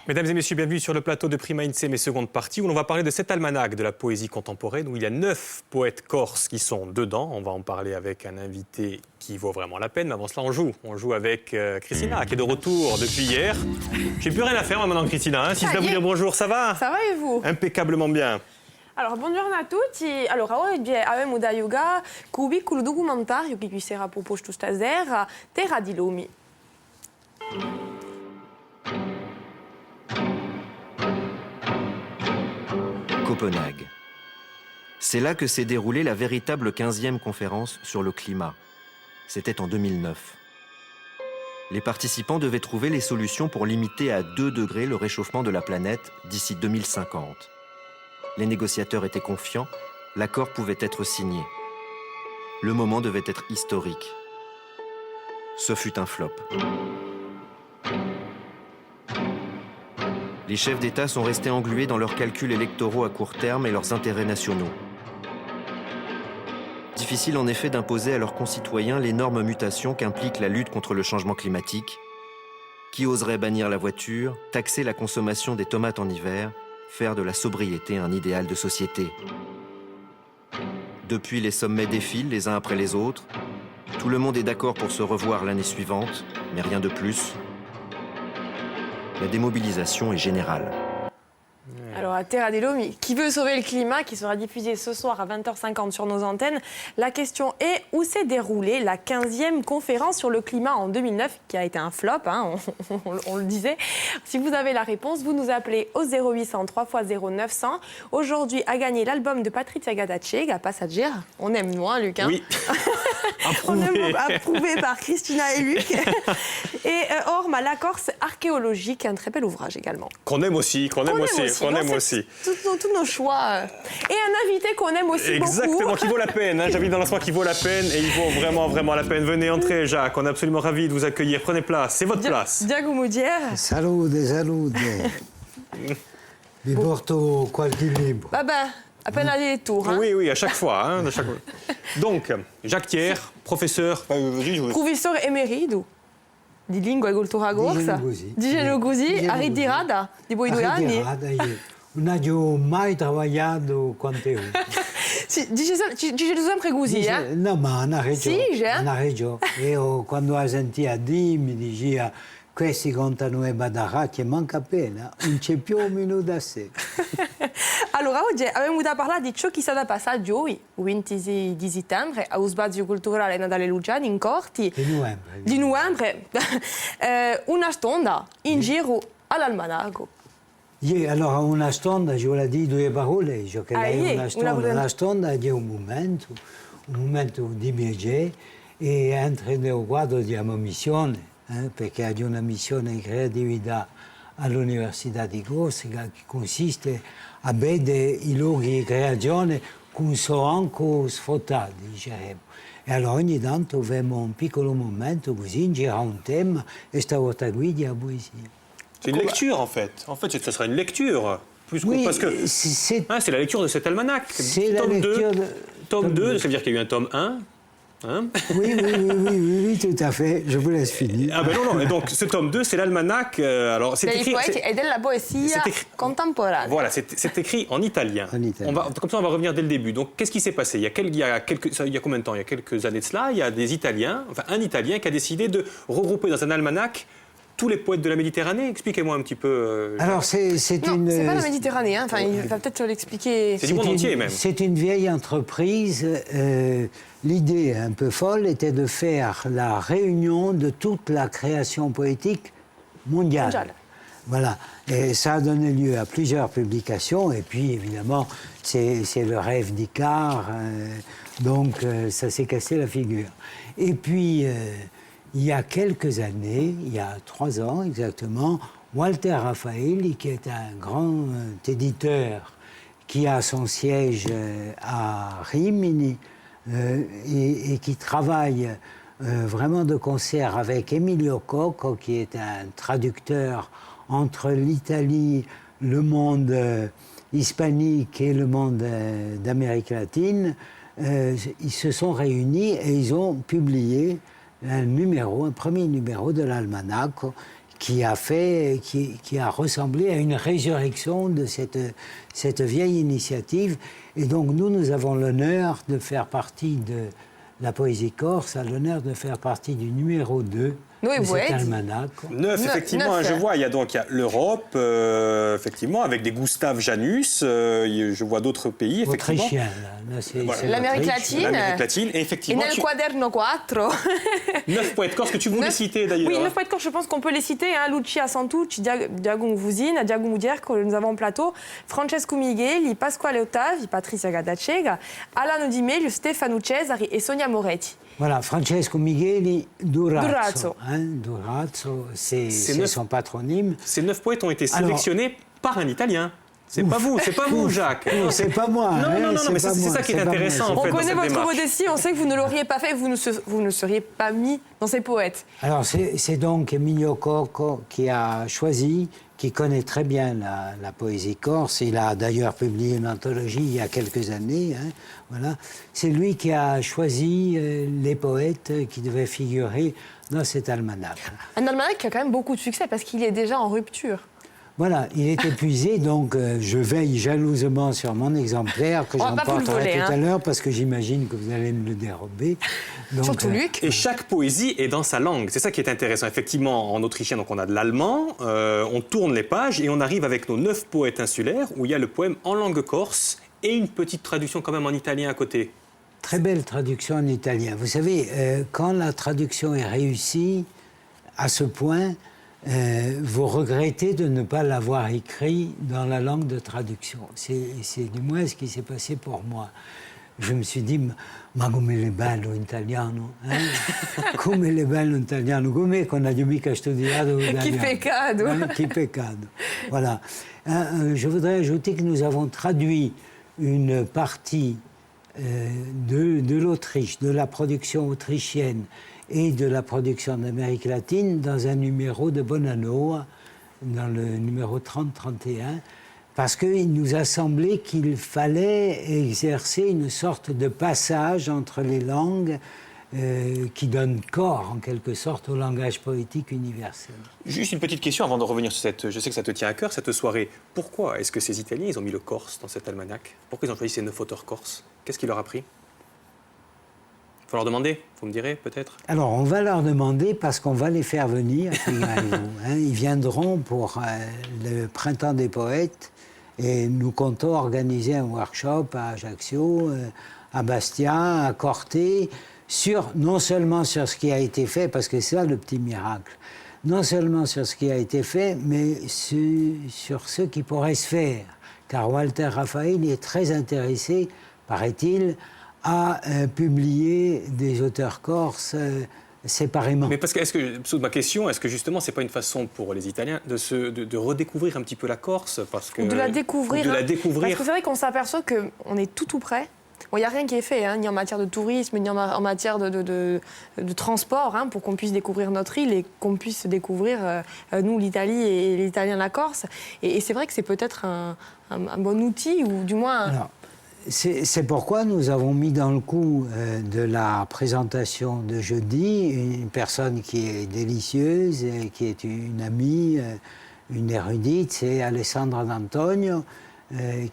Mesdames et messieurs, bienvenue sur le plateau de Prima INSEE, mes secondes parties, où l'on va parler de cet almanach de la poésie contemporaine, où il y a 9 poètes corses qui sont dedans. On va en parler avec un invité qui vaut vraiment la peine, mais avant cela, on joue. On joue avec Christina, qui est de retour depuis hier. J'ai plus rien à faire, moi, maintenant, Christina. Si je dois vous dire bonjour, ça va? Ça va et vous? Impeccablement bien. Allora, buongiorno a tutti. Allora, oggi abbiamo da yoga un piccolo documentario che vi sarà proposto stasera, Terra di Lumi. Copenhague. C'est là que s'est déroulée la véritable 15e conférence sur le climat. C'était en 2009. Les participants devaient trouver les solutions pour limiter à 2 degrés le réchauffement de la planète d'ici 2050. Les négociateurs étaient confiants, l'accord pouvait être signé. Le moment devait être historique. Ce fut un flop. Les chefs d'État sont restés englués dans leurs calculs électoraux à court terme et leurs intérêts nationaux. Difficile en effet d'imposer à leurs concitoyens l'énorme mutation qu'implique la lutte contre le changement climatique. Qui oserait bannir la voiture, taxer la consommation des tomates en hiver, faire de la sobriété un idéal de société? Depuis, les sommets défilent les uns après les autres. Tout le monde est d'accord pour se revoir l'année suivante, mais rien de plus. La démobilisation est générale. Alors, à Terra di Lumi, qui veut sauver le climat, qui sera diffusé ce soir à 20h50 sur nos antennes. La question est, où s'est déroulée la 15e conférence sur le climat en 2009, qui a été un flop, hein, on le disait. Si vous avez la réponse, vous nous appelez au 0800 3 x 0900. Aujourd'hui, a gagné l'album de Patrizia Gadacega, Passager. On aime nous, hein, Luc, hein. Oui. On aime, approuvé par Christina et Luc. Et Orma, la Corse archéologique, un très bel ouvrage également. Qu'on aime aussi, qu'on aime aussi. Tous nos choix. Et un invité qu'on aime aussi Exactement, beaucoup. qui vaut la peine. Hein. J'invite dans l'instant qui vaut la peine et il vaut vraiment la peine. Venez, entrez, Jacques. On est absolument ravis de vous accueillir. Prenez place, c'est votre place. Diago Moudier. Salute. Vi porto qualche libro. Vabbè, appena les tours. Hein. Oui, à chaque fois. Hein, de chaque... Donc, Jacques Thiers, professeur. Professeur émérito di lingua e cultura corsa. Dicelo così, a ritirata di voi 2 anni. Non ho mai lavorato con te. Dice sempre così, eh? No, ma una regione. Sì, già? Una regione. Io quando la sentia dire mi diceva questi contano e badaracchi, manca appena, non c'è più un minuto a sé. Allora, oggi abbiamo da parlare di ciò che sta passando il 20 di settembre allo Spazio Culturale Natale Luciani in Corti. Di novembre. Una stonda in giro all'almanacco. Allora, una stonda, io la di 2 parole, io che lei una stonda è un momento di viaggiare e entra nel quadro di una missione, perché ha una missione di creatività all'Università di Corsica che consiste a vedere i luoghi di creazione che sono anche sfruttati, diciamo. E allora ogni tanto abbiamo un piccolo momento così, gira un tema et stavolta guidi a poesia. C'est une lecture, en fait. En fait, ça sera une lecture. Oui, parce que c'est la lecture de cet almanach. C'est la lecture de... Tome 2, ça veut dire qu'il y a eu un tome 1. Hein? Oui, tout à fait. Je vous laisse finir. Ah ben non. Et donc, ce tome 2, c'est l'almanach. Alors, c'est écrit... et de la poesia contemporaine. Voilà, c'est écrit en italien. Comme ça, on va revenir dès le début. Donc, qu'est-ce qui s'est passé? Il y a combien de temps? Il y a quelques années de cela, il y a des Italiens, enfin un Italien qui a décidé de regrouper dans un almanach tous les poètes de la Méditerranée. Expliquez-moi un petit peu. Alors, c'est une... c'est pas la Méditerranée, hein. Enfin, il va peut-être l'expliquer. C'est du monde entier, même. C'est une vieille entreprise. L'idée un peu folle était de faire la réunion de toute la création poétique mondiale. Voilà. Et ça a donné lieu à plusieurs publications. Et puis, évidemment, c'est le rêve d'Icare. Donc, ça s'est cassé la figure. Et puis... il y a quelques années, il y a 3 ans exactement, Walter Raffaelli, qui est un grand éditeur qui a son siège à Rimini et qui travaille vraiment de concert avec Emilio Cocco, qui est un traducteur entre l'Italie, le monde hispanique et le monde d'Amérique latine. Ils se sont réunis et ils ont publié un premier numéro de l'Almanach qui a ressemblé à une résurrection de cette vieille initiative. Et donc nous avons l'honneur de faire partie de la poésie corse, a l'honneur de faire partie du numéro 2 de cet almanach. 9, effectivement, je vois. Il y a l'Europe, effectivement, avec des Gustave Janus. Je vois d'autres pays, effectivement. Autrichien, là c'est l'Amérique latine. L'Amérique latine, et effectivement. Et nel quaderno 4. 9 poètes corses que tu voulais citer, d'ailleurs. Oui, 9 poètes corses, je pense qu'on peut les citer. Lucia Santucci, Diago Mvuzin, Diago Moudier, que nous avons en plateau, Francesco Migueli, Pasquale Ottavi, Patricia Gadacega, Alano Di Meglio, Stefano Cesari et Sonia Moretti. Voilà, Francesco Migueli Durazzo. Durazzo, c'est son patronyme. Ces 9 poètes ont été sélectionnés par un Italien. C'est pas vous, Jacques. Non, c'est pas moi. Non, mais c'est ça qui est intéressant. On fait, connaît votre démarche. modestie, on sait que vous ne l'auriez pas fait, vous ne seriez pas mis dans ces poètes. Alors, c'est donc Emilio Cocco qui a choisi, qui connaît très bien la poésie corse. Il a d'ailleurs publié une anthologie il y a quelques années. Voilà. C'est lui qui a choisi les poètes qui devaient figurer dans cet almanach. Un almanach qui a quand même beaucoup de succès parce qu'il est déjà en rupture. Voilà, il est épuisé, donc je veille jalousement sur mon exemplaire que j'emporterai tout à l'heure parce que j'imagine que vous allez me le dérober. Donc, surtout Luc. Et chaque poésie est dans sa langue. C'est ça qui est intéressant. Effectivement, en autrichien, donc on a de l'allemand, on tourne les pages et on arrive avec nos 9 poètes insulaires où il y a le poème en langue corse et une petite traduction quand même en italien à côté. Très belle traduction en italien. Vous savez, quand la traduction est réussie à ce point, vous regrettez de ne pas l'avoir écrit dans la langue de traduction. C'est du moins ce qui s'est passé pour moi. Je me suis dit, ma come è bello italiano, come è bello italiano, come che non ho mica studiato italiano. Che peccato. Che peccato. Voilà. Je voudrais ajouter que nous avons traduit une partie de l'Autriche, de la production autrichienne, et de la production d'Amérique latine dans un numéro de Bonanno, dans le numéro 30-31, parce qu'il nous a semblé qu'il fallait exercer une sorte de passage entre les langues qui donne corps, en quelque sorte, au langage poétique universel. Juste une petite question avant de revenir sur cette... Je sais que ça te tient à cœur, cette soirée. Pourquoi est-ce que ces Italiens, ils ont mis le corse dans cet almanach? Pourquoi ils ont choisi ces 9 auteurs corses? Qu'est-ce qui leur a pris? Il faut leur demander, vous me direz peut-être. Alors on va leur demander parce qu'on va les faire venir, ils viendront pour le Printemps des Poètes et nous comptons organiser un workshop à Ajaccio, à Bastia, à Corté, non seulement sur ce qui a été fait, parce que c'est ça le petit miracle, non seulement sur ce qui a été fait, mais sur ce qui pourrait se faire. Car Walter Raffaelli est très intéressé, paraît-il, à publier des auteurs corses séparément. Mais parce que, ma question, est-ce que justement, c'est pas une façon pour les Italiens de redécouvrir un petit peu la Corse ou de la découvrir. Parce que c'est vrai qu'on s'aperçoit qu'on est tout près. Bon, il n'y a rien qui est fait, ni en matière de tourisme, ni en matière de transport, pour qu'on puisse découvrir notre île et qu'on puisse découvrir, nous, l'Italie et les Italiens, la Corse. Et c'est vrai que c'est peut-être un bon outil, ou du moins... Alors, c'est pourquoi nous avons mis dans le coup de la présentation de jeudi une personne qui est délicieuse, qui est une amie, une érudite, c'est Alessandra D'Antonio,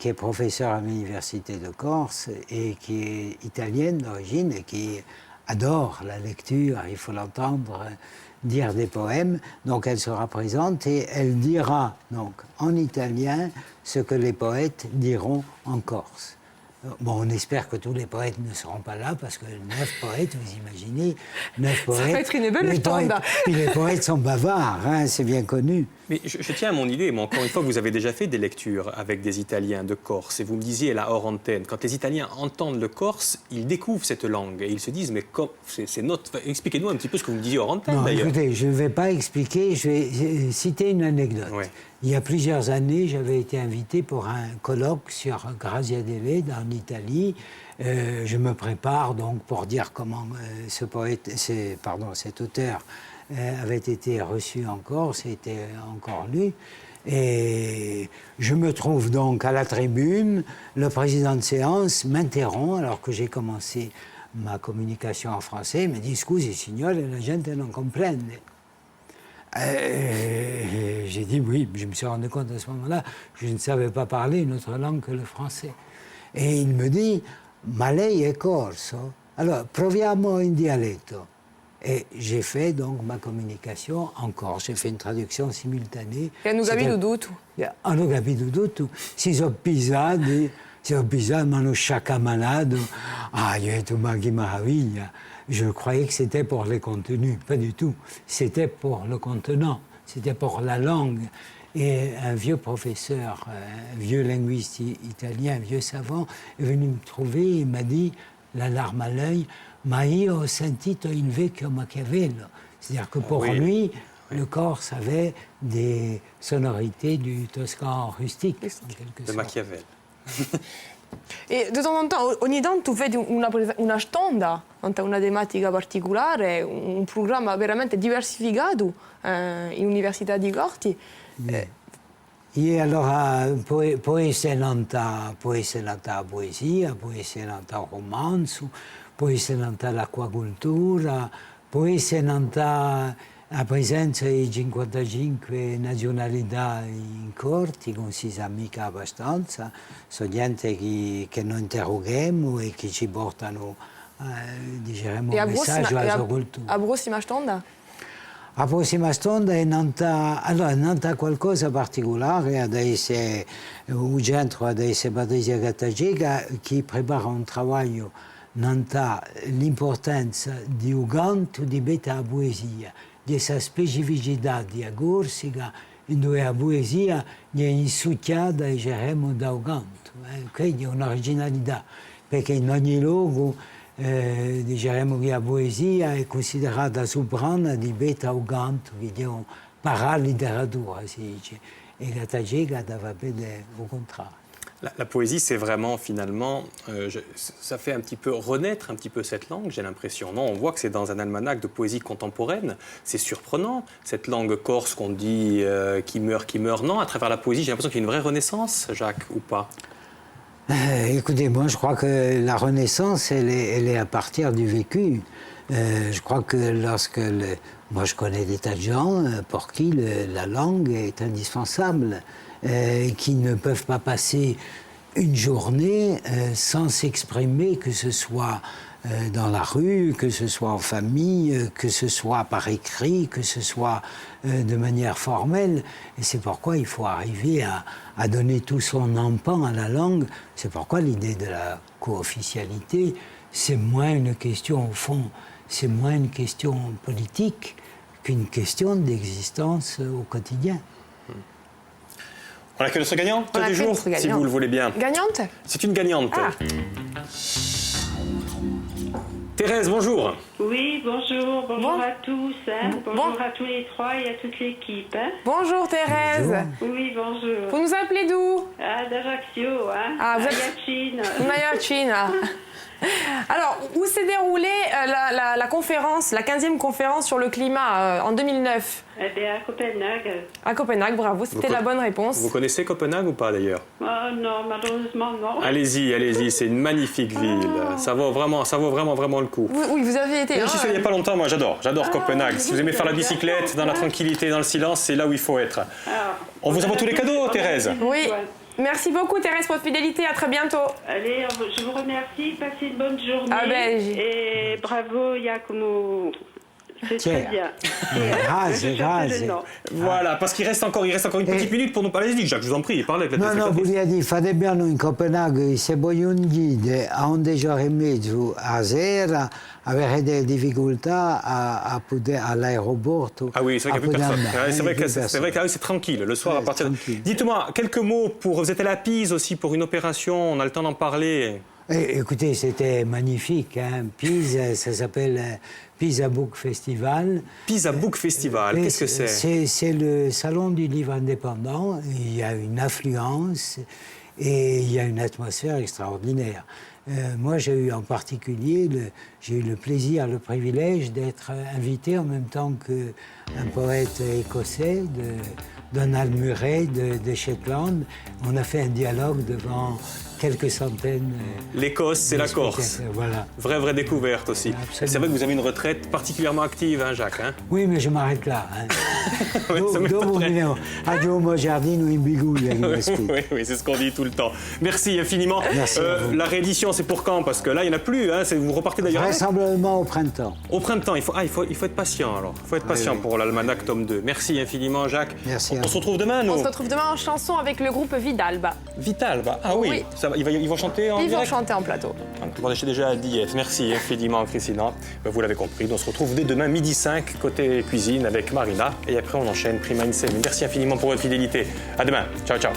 qui est professeure à l'Université de Corse et qui est italienne d'origine et qui adore la lecture, il faut l'entendre dire des poèmes. Donc elle sera présente et elle dira donc en italien ce que les poètes diront en corse. Bon, on espère que tous les poètes ne seront pas là, parce que 9 poètes, vous imaginez, 9 poètes... Ça va être une belle tombe. Puis les poètes sont bavards, c'est bien connu. Mais je tiens à mon idée, mais encore une fois, vous avez déjà fait des lectures avec des Italiens de Corse, et vous me disiez là, hors antenne, quand les Italiens entendent le corse, ils découvrent cette langue, et ils se disent, mais c'est notre... Expliquez-nous un petit peu ce que vous me disiez hors antenne, d'ailleurs. Écoutez, je ne vais pas expliquer, je vais citer une anecdote. Ouais. Il y a plusieurs années, j'avais été invité pour un colloque sur Grazia Deledda en Italie. Je me prépare donc pour dire comment cet auteur avait été reçu en Corse, était encore lu. Et je me trouve donc à la tribune. Le président de séance m'interrompt alors que j'ai commencé ma communication en français. Il me dit « Scusi, signore, la gente non comprende ». J'ai dit oui, je me suis rendu compte à ce moment-là, je ne savais pas parler une autre langue que le français. Et il me dit, ma lei è corso? Alors, proviamo in dialetto. Et j'ai fait donc ma communication en corse. J'ai fait une traduction simultanée. E hanno capito tutto? Hanno capito tutto. Si sono pisati, mi hanno sciacamanato. Ah, io ho detto, ma che meraviglia. Je croyais que c'était pour les contenus. Pas du tout. C'était pour le contenant. C'était pour la langue. Et un vieux professeur, un vieux linguiste italien, un vieux savant, est venu me trouver et m'a dit, la larme à l'œil, ma io ho sentito il vecchio Machiavello. C'est-à-dire que pour lui, le corse avait des sonorités du toscan rustique, en quelque sorte. De Machiavel. E di tanto in tanto, ogni tanto vedi una stonda, una tematica particolare, un programma veramente diversificato in università di Corti. E allora può essere nata poesia, può essere nata romanzo, può essere nata l'acquacultura, può essere nata la presenza di 55 nazionalità in Corti, non si sa mica abbastanza, sono gente che noi interroghiamo e che ci portano un messaggio alla sua cultura. La prossima stonda? La prossima stonda è nata qualcosa di particolare, adesso il centro adesso Patrizia Gattagiga che prepara un lavoro nata l'importanza di un canto di beta poesia, di questa specificità di Corsica, in cui la poesia è insucchiata e geremo da un canto. Quindi è un'originalità, perché in ogni luogo diciamo che la poesia è considerata soprana di beta o canto, che è una paraletteratura, si dice, e Gattagiga dava vedere au contrario. La poésie, c'est vraiment finalement, ça fait un petit peu renaître un petit peu cette langue, j'ai l'impression. Non, on voit que c'est dans un almanach de poésie contemporaine. C'est surprenant, cette langue corse qu'on dit qui meurt. Non, à travers la poésie, j'ai l'impression qu'il y a une vraie renaissance, Jacques, ou pas? Écoutez, moi je crois que la renaissance, elle est à partir du vécu. Je crois que moi je connais des tas de gens pour qui la langue est indispensable, qui ne peuvent pas passer une journée sans s'exprimer, que ce soit dans la rue, que ce soit en famille, que ce soit par écrit, que ce soit de manière formelle. Et c'est pourquoi il faut arriver à donner tout son empan à la langue. C'est pourquoi l'idée de la co-officialité, c'est moins une question, au fond, c'est moins une question politique qu'une question d'existence au quotidien. On accueille notre gagnante du jour, si vous le voulez bien. Gagnante? C'est une gagnante. Ah. Thérèse, bonjour. Oui, bonjour. Bonjour à tous. Bonjour à tous les trois et à toute l'équipe. Bonjour Thérèse. Bonjour. Oui, bonjour. Vous nous appelez d'où? D'Ajaccio, Ah, vous êtes... Ayacine. Ayacine. Alors, où s'est déroulée la conférence, la 15e conférence sur le climat en 2009? Eh bien, à Copenhague. À Copenhague, bravo, c'était la bonne réponse. Vous connaissez Copenhague ou pas d'ailleurs? Oh non, malheureusement non. Allez-y, c'est une magnifique ville. Ça vaut vraiment le coup. Oui, vous avez été... J'y suis il n'y a pas longtemps, moi j'adore Copenhague. Si vous aimez faire la bicyclette, dans la tranquillité, dans le silence, c'est là où il faut être. On vous envoie tous les cadeaux, Thérèse. Oui. Merci beaucoup Thérèse pour votre fidélité, à très bientôt. Allez, je vous remercie, passez une bonne journée. Ah ben, et bravo Giacomo. C'est très bien. Grazie. Voilà, parce qu'il reste encore une petite minute pour nous parler. Allez-y, Jacques, je vous en prie, parlez avec la téléspectatrice. voglio dire, fate bene in Copenaghen, se voglio un guide a 11 ore e mezzo a sera, avere delle difficoltà all'aeroporto. Ah oui, c'est vrai qu'il n'y a plus personne. C'est vrai que c'est tranquille, le soir à partir de... Dites-moi, quelques mots pour... Vous êtes allé à Pise aussi pour une opération, on a le temps d'en parler. Écoutez, c'était magnifique. Pise, ça s'appelle Pisa Book Festival. Pisa Book Festival, qu'est-ce que c'est? C'est le salon du livre indépendant. Il y a une affluence et il y a une atmosphère extraordinaire. Moi, j'ai eu en particulier j'ai eu le plaisir, le privilège d'être invité en même temps qu'un poète écossais, Donald Murray de Shetland. On a fait un dialogue devant quelques centaines. L'Écosse, c'est la Corse. Voilà. Vraie découverte aussi. Absolument. C'est vrai que vous avez une retraite particulièrement active, hein, Jacques, hein? Oui, mais je m'arrête là. Hein. Oui, ça m'étonnerait. Adieu, moi, jardine ou imbigou. Oui, c'est ce qu'on dit tout le temps. Merci infiniment. Merci à vous. La réédition, c'est pour quand? Parce que là, il n'y en a plus. Hein. Vous repartez d'ailleurs avec? Vraisemblablement au printemps. Au printemps, il faut être patient alors. Il faut être patient pour l'almanach tome 2. Merci infiniment, Jacques. Merci. On se retrouve demain, nous? On se retrouve demain en chanson avec le groupe Vidalba. Vitalba. Ah oui, Oui. Ça va, ils vont chanter en Ils vont direct? chanter en plateau. Bon, j'étais déjà à Diète. Merci infiniment, Christina. Vous l'avez compris, on se retrouve dès demain, 12h05, côté cuisine avec Marina. Et après, on enchaîne Prima Insane. Merci infiniment pour votre fidélité. À demain. Ciao, ciao.